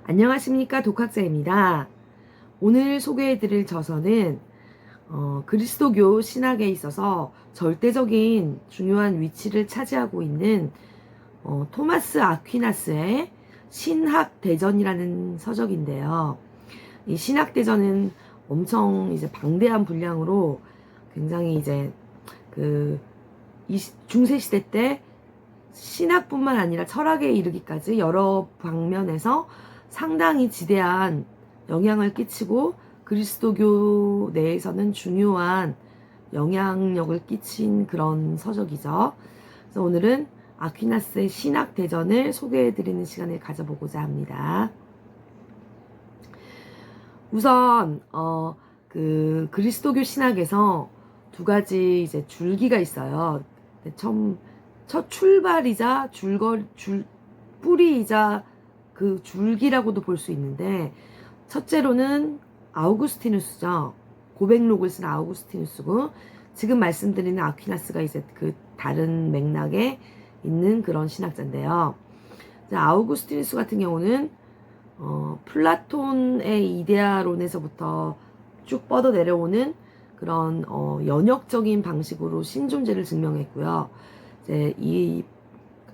안녕하십니까, 독학자입니다. 오늘 소개해드릴 저서는 그리스도교 신학에 있어서 절대적인 중요한 위치를 차지하고 있는 토마스 아퀴나스의 신학대전이라는 서적인데요. 이 신학대전은 엄청 이제 방대한 분량으로 굉장히 이제 중세시대 때 신학뿐만 아니라 철학에 이르기까지 여러 방면에서 상당히 지대한 영향을 끼치고 그리스도교 내에서는 중요한 영향력을 끼친 그런 서적이죠. 그래서 오늘은 아퀴나스의 신학대전을 소개해드리는 시간을 가져보고자 합니다. 우선 그리스도교 신학에서 두 가지 이제 줄기가 있어요. 첫 출발이자 뿌리이자 그 줄기라고도 볼 수 있는데, 첫째로는 아우구스티누스죠. 고백록을 쓴 아우구스티누스고, 지금 말씀드리는 아퀴나스가 이제 그 다른 맥락에 있는 그런 신학자인데요. 아우구스티누스 같은 경우는 플라톤의 이데아론에서부터 쭉 뻗어 내려오는 그런 연역적인 방식으로 신존재를 증명했고요. 이제 이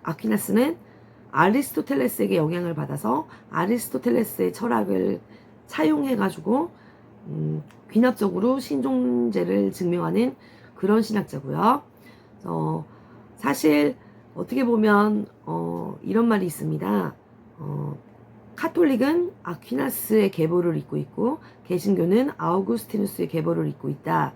아퀴나스는 아리스토텔레스에게 영향을 받아서 아리스토텔레스의 철학을 차용해가지고 귀납적으로 신존재를 증명하는 그런 신학자고요. 사실 어떻게 보면 이런 말이 있습니다. 카톨릭은 아퀴나스의 계보를 잇고 있고 개신교는 아우구스티누스의 계보를 잇고 있다.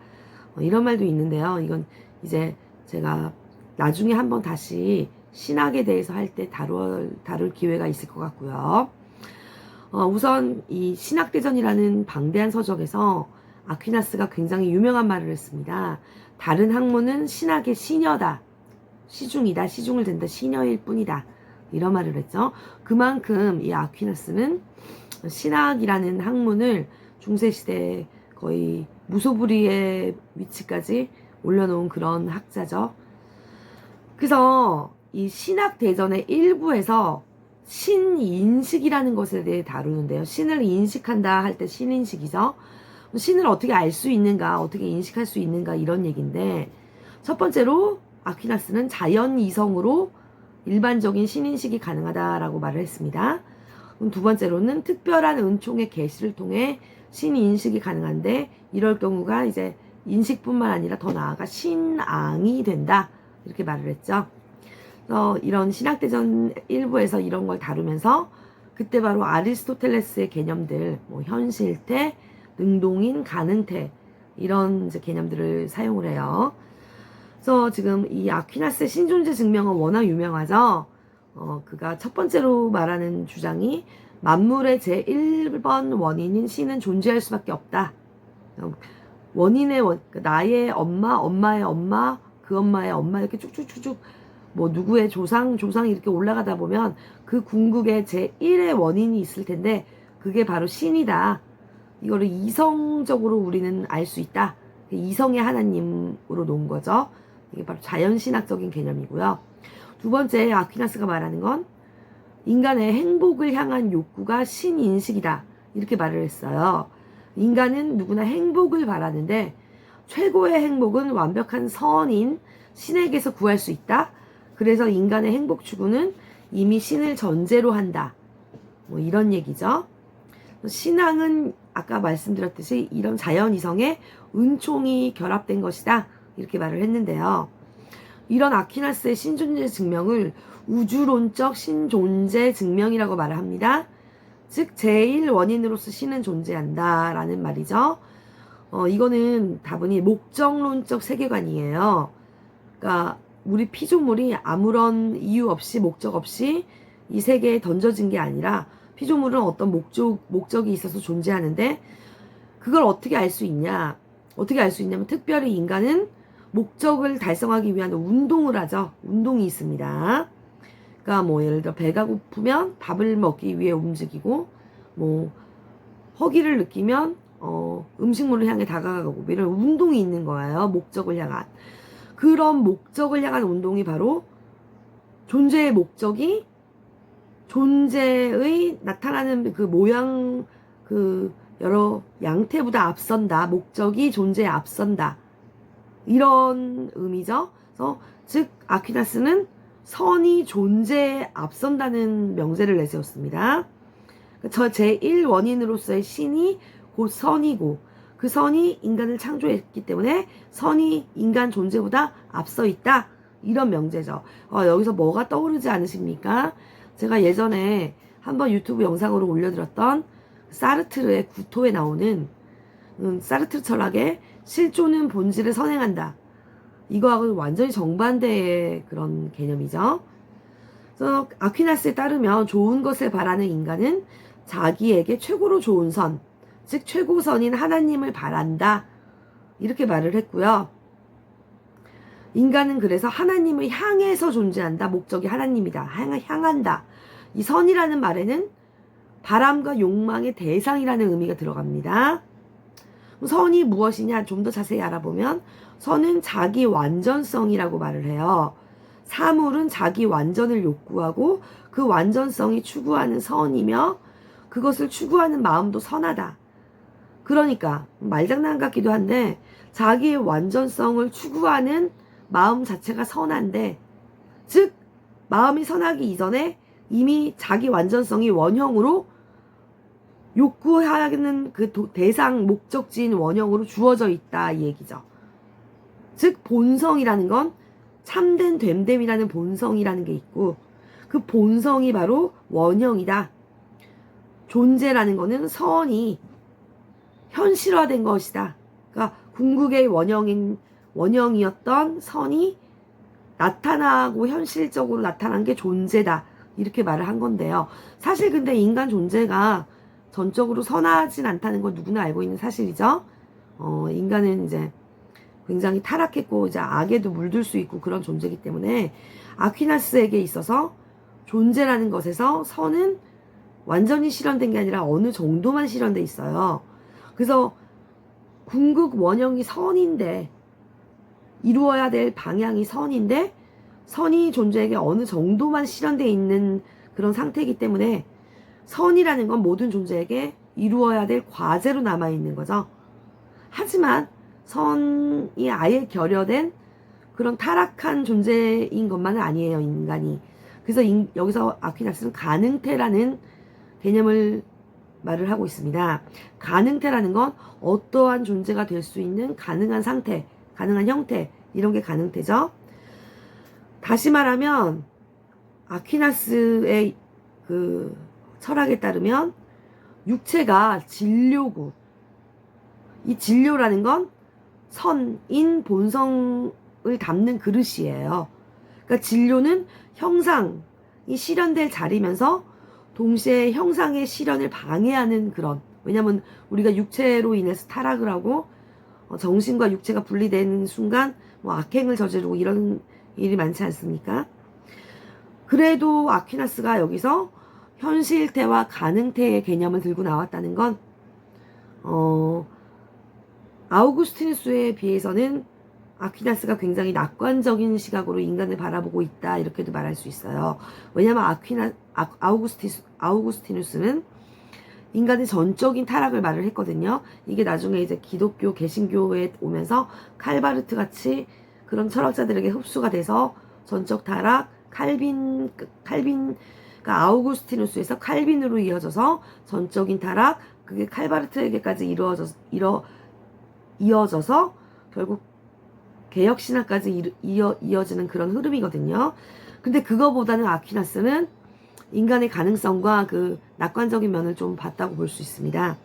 이런 말도 있는데요. 이건 이제 제가 나중에 한번 다시 신학에 대해서 할 때 다룰 기회가 있을 것 같고요. 우선 이 신학대전이라는 방대한 서적에서 아퀴나스가 굉장히 유명한 말을 했습니다. 다른 학문은 신학의 시녀다. 시중이다. 시중을 댄다. 시녀일 뿐이다. 이런 말을 했죠. 그만큼 이 아퀴나스는 신학이라는 학문을 중세시대 거의 무소불위의 위치까지 올려놓은 그런 학자죠. 그래서 이 신학대전의 일부에서 신인식이라는 것에 대해 다루는데요. 신을 인식한다 할 때 신인식이죠. 신을 어떻게 알 수 있는가, 어떻게 인식할 수 있는가, 이런 얘기인데, 첫 번째로 아퀴나스는 자연 이성으로 일반적인 신인식이 가능하다라고 말을 했습니다. 두 번째로는 특별한 은총의 계시를 통해 신인식이 가능한데, 이럴 경우가 이제 인식뿐만 아니라 더 나아가 신앙이 된다, 이렇게 말을 했죠. 이런 신학대전 일부에서 이런 걸 다루면서 그때 바로 아리스토텔레스의 개념들, 현실태, 능동인, 가능태, 이런 이제 개념들을 사용을 해요. 그래서 지금 이 아퀴나스의 신존재 증명은 워낙 유명하죠. 그가 첫 번째로 말하는 주장이 만물의 제1번 원인인 신은 존재할 수밖에 없다. 나의 엄마, 엄마의 엄마, 그 엄마의 엄마, 이렇게 쭉쭉쭉쭉 누구의 조상 이렇게 올라가다 보면 그 궁극의 제1의 원인이 있을 텐데, 그게 바로 신이다. 이거를 이성적으로 우리는 알 수 있다. 이성의 하나님으로 놓은 거죠. 이게 바로 자연신학적인 개념이고요. 두 번째, 아퀴나스가 말하는 건 인간의 행복을 향한 욕구가 신인식이다. 이렇게 말을 했어요. 인간은 누구나 행복을 바라는데 최고의 행복은 완벽한 선인 신에게서 구할 수 있다. 그래서 인간의 행복 추구는 이미 신을 전제로 한다. 이런 얘기죠. 신앙은 아까 말씀드렸듯이 이런 자연이성의 은총이 결합된 것이다. 이렇게 말을 했는데요. 이런 아퀴나스의 신존재 증명을 우주론적 신존재 증명이라고 말을 합니다. 즉 제1원인으로서 신은 존재한다라는 말이죠. 이거는 다분히 목적론적 세계관이에요. 그러니까 우리 피조물이 아무런 이유 없이 목적 없이 이 세계에 던져진 게 아니라 피조물은 어떤 목적이 있어서 존재하는데, 그걸 어떻게 알 수 있냐? 어떻게 알 수 있냐면 특별히 인간은 목적을 달성하기 위한 운동을 하죠. 운동이 있습니다. 그러니까 예를 들어 배가 고프면 밥을 먹기 위해 움직이고, 허기를 느끼면 음식물을 향해 다가가고, 이런 운동이 있는 거예요. 목적을 향한. 그런 목적을 향한 운동이 바로 존재의 목적이 존재의 나타나는 그 모양, 그 여러 양태보다 앞선다. 목적이 존재에 앞선다. 이런 의미죠. 그래서 즉 아퀴나스는 선이 존재에 앞선다는 명제를 내세웠습니다. 저 제1원인으로서의 신이 곧 선이고 그 선이 인간을 창조했기 때문에 선이 인간 존재보다 앞서 있다. 이런 명제죠. 여기서 뭐가 떠오르지 않으십니까? 제가 예전에 한번 유튜브 영상으로 올려드렸던 사르트르의 구토에 나오는 사르트르 철학의 실존은 본질을 선행한다. 이거하고는 완전히 정반대의 그런 개념이죠. 그래서 아퀴나스에 따르면 좋은 것을 바라는 인간은 자기에게 최고로 좋은 선, 즉 최고선인 하나님을 바란다. 이렇게 말을 했고요. 인간은 그래서 하나님을 향해서 존재한다. 목적이 하나님이다. 향한다. 이 선이라는 말에는 바람과 욕망의 대상이라는 의미가 들어갑니다. 선이 무엇이냐 좀 더 자세히 알아보면 선은 자기 완전성이라고 말을 해요. 사물은 자기 완전을 욕구하고 그 완전성이 추구하는 선이며 그것을 추구하는 마음도 선하다. 그러니까 말장난 같기도 한데 자기의 완전성을 추구하는 마음 자체가 선한데, 즉 마음이 선하기 이전에 이미 자기 완전성이 원형으로 욕구하는 그 대상 목적지인 원형으로 주어져 있다 이 얘기죠. 즉 본성이라는 건 참된 됨됨이라는 본성이라는 게 있고 그 본성이 바로 원형이다. 존재라는 거는 선이 현실화된 것이다. 그러니까 궁극의 원형이었던 선이 나타나고 현실적으로 나타난 게 존재다. 이렇게 말을 한 건데요. 사실 근데 인간 존재가 전적으로 선하진 않다는 건 누구나 알고 있는 사실이죠. 인간은 이제 굉장히 타락했고 이제 악에도 물들 수 있고 그런 존재이기 때문에 아퀴나스에게 있어서 존재라는 것에서 선은 완전히 실현된 게 아니라 어느 정도만 실현돼 있어요. 그래서 궁극 원형이 선인데 이루어야 될 방향이 선인데 선이 존재에게 어느 정도만 실현되어 있는 그런 상태이기 때문에 선이라는 건 모든 존재에게 이루어야 될 과제로 남아있는 거죠. 하지만 선이 아예 결여된 그런 타락한 존재인 것만은 아니에요, 인간이. 그래서 여기서 아퀴나스는 가능태라는 개념을 말을 하고 있습니다. 가능태라는 건 어떠한 존재가 될 수 있는 가능한 상태, 가능한 형태, 이런 게 가능태죠. 다시 말하면 아퀴나스의 그 철학에 따르면 육체가 진료고, 이 진료라는 건 선인 본성을 담는 그릇이에요. 그러니까 진료는 형상이 실현될 자리면서 동시에 형상의 실현을 방해하는 그런, 왜냐면 우리가 육체로 인해서 타락을 하고 정신과 육체가 분리되는 순간 뭐 악행을 저지르고 이런 일이 많지 않습니까? 그래도 아퀴나스가 여기서 현실태와 가능태의 개념을 들고 나왔다는 건 아우구스티누스에 비해서는 아퀴나스가 굉장히 낙관적인 시각으로 인간을 바라보고 있다 이렇게도 말할 수 있어요. 왜냐하면 아우구스티누스는 인간의 전적인 타락을 말을 했거든요. 이게 나중에 이제 기독교, 개신교에 오면서 칼바르트 같이 그런 철학자들에게 흡수가 돼서 전적 타락, 그러니까 아우구스티누스에서 칼빈으로 이어져서 전적인 타락, 그게 칼바르트에게까지 이어져서 결국 개혁신학까지 이어지는 그런 흐름이거든요. 근데 그거보다는 아퀴나스는 인간의 가능성과 그 낙관적인 면을 좀 봤다고 볼 수 있습니다.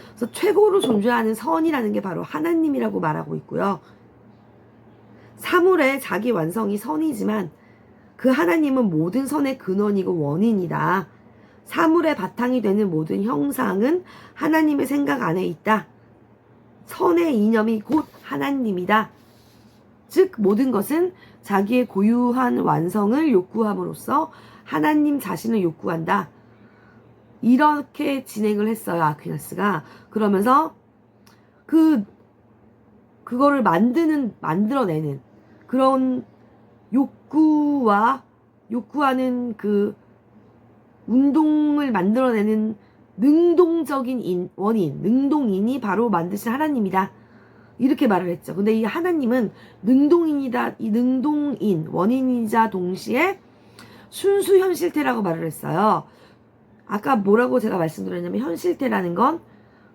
그래서 최고로 존재하는 선이라는 게 바로 하나님이라고 말하고 있고요. 사물의 자기 완성이 선이지만 그 하나님은 모든 선의 근원이고 원인이다. 사물의 바탕이 되는 모든 형상은 하나님의 생각 안에 있다. 선의 이념이 곧 하나님이다. 즉 모든 것은 자기의 고유한 완성을 요구함으로써 하나님 자신을 요구한다. 이렇게 진행을 했어요, 아퀴나스가. 그러면서 그거를 만들어내는 그런 요구하는 그 운동을 만들어내는 능동적인 원인, 능동인이 바로 만드신 하나님이다. 이렇게 말을 했죠. 근데 이 하나님은 능동인이다, 이 능동인, 원인이자 동시에 순수 현실태라고 말을 했어요. 아까 뭐라고 제가 말씀드렸냐면 현실태라는 건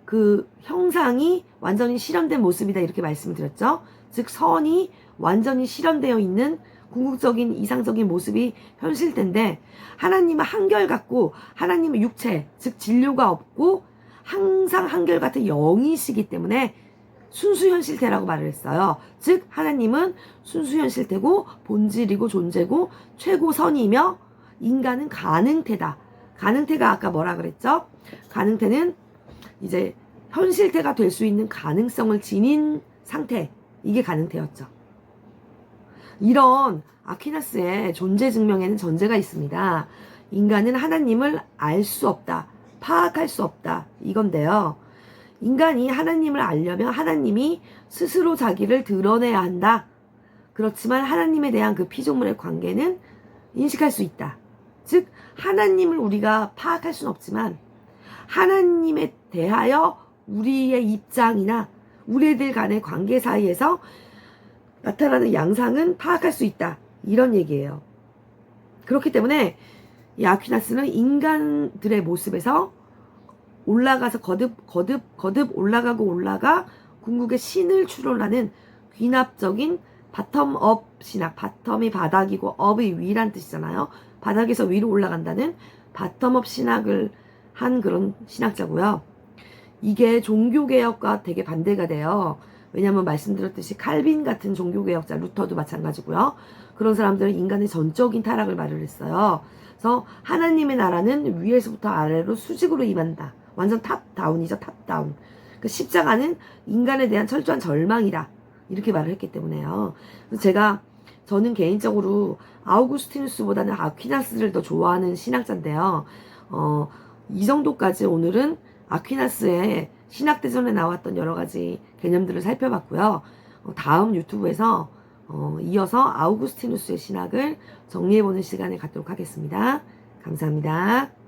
그 형상이 완전히 실현된 모습이다 이렇게 말씀드렸죠. 즉 선이 완전히 실현되어 있는 궁극적인 이상적인 모습이 현실태인데 하나님은 한결같고 하나님은 육체 즉 진료가 없고 항상 한결같은 영이시기 때문에 순수현실태라고 말을 했어요. 즉 하나님은 순수현실태고 본질이고 존재고 최고선이며 인간은 가능태다. 가능태가 아까 뭐라 그랬죠? 가능태는 이제 현실태가 될 수 있는 가능성을 지닌 상태, 이게 가능태였죠. 이런 아퀴나스의 존재 증명에는 전제가 있습니다. 인간은 하나님을 알 수 없다, 파악할 수 없다, 이건데요. 인간이 하나님을 알려면 하나님이 스스로 자기를 드러내야 한다. 그렇지만 하나님에 대한 그 피조물의 관계는 인식할 수 있다. 즉 하나님을 우리가 파악할 수는 없지만 하나님에 대하여 우리의 입장이나 우리들 간의 관계 사이에서 나타나는 양상은 파악할 수 있다. 이런 얘기예요. 그렇기 때문에 이 아퀴나스는 인간들의 모습에서 올라가서 거듭 올라가 궁극의 신을 추론하는 귀납적인 바텀업 신학, 바텀이 바닥이고 업이 위란 뜻이잖아요. 바닥에서 위로 올라간다는 바텀업 신학을 한 그런 신학자고요. 이게 종교개혁과 되게 반대가 돼요. 왜냐하면 말씀드렸듯이 칼빈 같은 종교개혁자, 루터도 마찬가지고요. 그런 사람들은 인간의 전적인 타락을 말을 했어요. 그래서 하나님의 나라는 위에서부터 아래로 수직으로 임한다. 완전 탑다운이죠. 탑다운. 그 십자가는 인간에 대한 철저한 절망이다. 이렇게 말을 했기 때문에요. 그래서 저는 개인적으로 아우구스티누스보다는 아퀴나스를 더 좋아하는 신학자인데요. 이 정도까지 오늘은 아퀴나스의 신학대전에 나왔던 여러 가지 개념들을 살펴봤고요. 다음 유튜브에서 이어서 아우구스티누스의 신학을 정리해보는 시간을 갖도록 하겠습니다. 감사합니다.